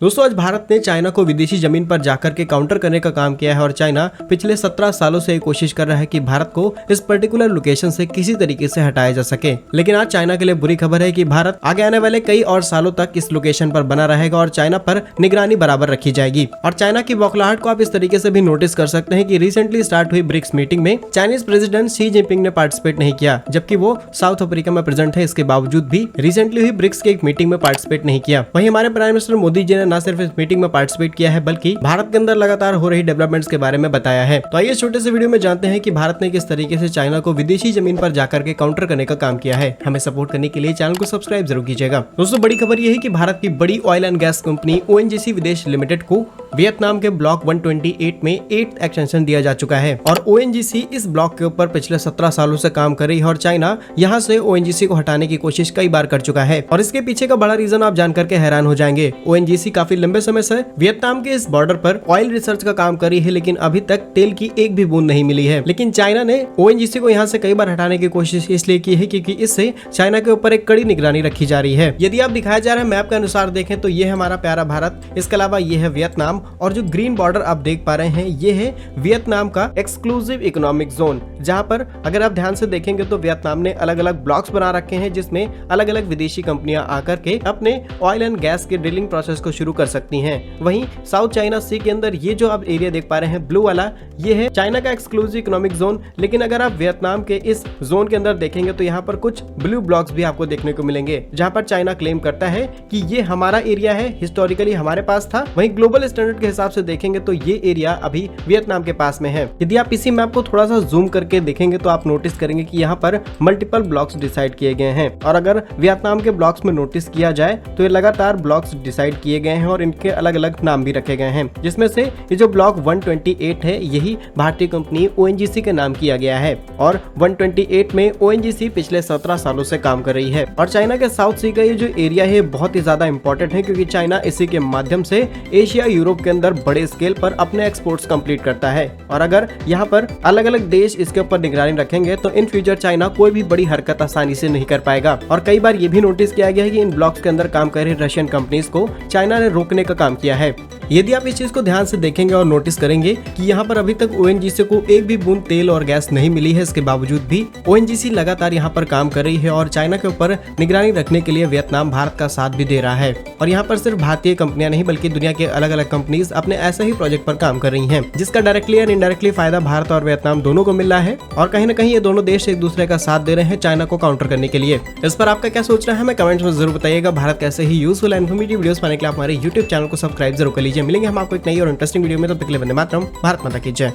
दोस्तों आज भारत ने चाइना को विदेशी जमीन पर जाकर के काउंटर करने का काम किया है और चाइना पिछले 17 सालों से कोशिश कर रहा है कि भारत को इस पर्टिकुलर लोकेशन से किसी तरीके से हटाया जा सके। लेकिन आज चाइना के लिए बुरी खबर है कि भारत आगे आने वाले कई और सालों तक इस लोकेशन पर बना रहेगा और चाइना पर निगरानी बराबर रखी जाएगी। और चाइना की बौखलाहट को आप इस तरीके से भी नोटिस कर सकते हैं कि रिसेंटली स्टार्ट हुई ब्रिक्स मीटिंग में चाइनीज प्रेसिडेंट शी जिनपिंग ने पार्टिसिपेट नहीं किया, जबकि वो साउथ अफ्रीका में प्रेजेंट है। इसके बावजूद भी रिसेंटली हुई ब्रिक्स की एक मीटिंग में पार्टिसिपेट नहीं किया। वहीं हमारे प्राइम मिनिस्टर मोदी जी ने न सिर्फ इस मीटिंग में पार्टिसिपेट किया है बल्कि भारत के अंदर लगातार हो रही डेवलपमेंट्स के बारे में बताया है। तो आइए छोटे से वीडियो में जानते हैं कि भारत ने किस तरीके से चाइना को विदेशी जमीन पर जाकर के काउंटर करने का काम किया है। हमें सपोर्ट करने के लिए चैनल को सब्सक्राइब जरूर कीजिएगा। दोस्तों बड़ी खबर यह है कि भारत की बड़ी oil and gas company ONGC विदेश लिमिटेड को वियतनाम के ब्लॉक 128 में 8th एक्सटेंशन दिया जा चुका है और ONGC इस ब्लॉक के ऊपर पिछले 17 सालों से काम कर रही है और चाइना यहां से ONGC को हटाने की कोशिश कई बार कर चुका है। और इसके पीछे का बड़ा रीजन आप जानकर के हैरान हो जाएंगे। ONGC काफी लंबे समय से वियतनाम के इस बॉर्डर पर ऑयल रिसर्च का काम कर रही है, लेकिन अभी तक तेल की एक भी बूंद नहीं मिली है। लेकिन चाइना ने ONGC को यहाँ से कई बार हटाने की कोशिश इसलिए की है क्योंकि इससे चाइना के ऊपर एक कड़ी निगरानी रखी जा रही है। यदि आप दिखाया जा रहा है मैप के अनुसार देखें तो ये है हमारा प्यारा भारत, इसके अलावा ये है वियतनाम और जो ग्रीन बॉर्डर आप देख पा रहे हैं ये है वियतनाम का एक्सक्लूसिव इकोनॉमिक जोन, जहां पर अगर आप ध्यान से देखेंगे तो वियतनाम ने अलग अलग ब्लॉक्स बना रखे हैं जिसमें अलग अलग विदेशी कंपनियां आकर के अपने ऑयल एंड गैस के ड्रिलिंग प्रोसेस को शुरू कर सकती हैं। वहीं साउथ चाइना सी के अंदर ये जो आप एरिया देख पा रहे हैं ब्लू वाला, ये है चाइना का एक्सक्लूसिव इकोनॉमिक जोन। लेकिन अगर आप वियतनाम के इस जोन के अंदर देखेंगे तो यहाँ पर कुछ ब्लू ब्लॉक्स भी आपको देखने को मिलेंगे जहाँ पर चाइना क्लेम करता है कि ये हमारा एरिया है, हिस्टोरिकली हमारे पास था। वहीं ग्लोबल स्टैंडर्ड के हिसाब से देखेंगे तो ये एरिया अभी वियतनाम के पास में है। यदि आप इसी मैप को थोड़ा सा जूम करके देखेंगे तो आप नोटिस करेंगे कि यहाँ पर मल्टीपल ब्लॉक्स डिसाइड किए गए हैं और अगर वियतनाम के ब्लॉक्स में नोटिस किया जाए तो ये लगातार ब्लॉक्स डिसाइड किए गए हैं और इनके अलग अलग नाम भी रखे गए हैं, जिसमें से ये जो ब्लॉक 128 है यही भारतीय कंपनी ONGC के नाम किया गया है और 128 में ONGC पिछले 17 सालों से काम कर रही है। और चाइना के साउथ सी का ये जो एरिया है बहुत ही ज्यादा इंपॉर्टेंट है क्योंकि चाइना इसी के माध्यम से एशिया यूरोप के अंदर बड़े स्केल पर अपने एक्सपोर्ट्स कंप्लीट करता है। और अगर यहाँ पर अलग अलग देश इसके ऊपर निगरानी रखेंगे तो इन फ्यूचर चाइना कोई भी बड़ी हरकत आसानी से नहीं कर पाएगा। और कई बार ये भी नोटिस किया गया है कि इन ब्लॉक्स के अंदर काम कर रही रशियन कंपनीज को चाइना ने रोकने का काम किया है। यदि आप इस चीज को ध्यान से देखेंगे और नोटिस करेंगे कि यहाँ पर अभी तक ONGC को एक भी बूंद तेल और गैस नहीं मिली है, इसके बावजूद भी ONGC लगातार यहाँ पर काम कर रही है और चाइना के ऊपर निगरानी रखने के लिए वियतनाम भारत का साथ भी दे रहा है। और यहाँ पर सिर्फ भारतीय कंपनियां नहीं बल्कि दुनिया के अलग अलग कंपनीज अपने ऐसे ही प्रोजेक्ट पर काम कर रही हैं, जिसका डायरेक्टली और इनडायरेक्टली फायदा भारत और वियतनाम दोनों को मिल रहा है। और कहीं ना कहीं ये दोनों देश एक दूसरे का साथ दे रहे हैं चाइना को काउंटर करने के लिए। इस पर आपका क्या सोचना है हमें कमेंट्स में जरूर बताइएगा। भारत कैसे ही यूजफुल एंड इन्फॉर्मेटिव वीडियोस पाने के लिए आप हमारे YouTube चैनल को सब्सक्राइब जरूर कर लीजिए। मिलेंगे हम आपको एक नई और इंटरेस्टिंग वीडियो में, तब तक के लिए वंदे मातरम, भारत माता की जय।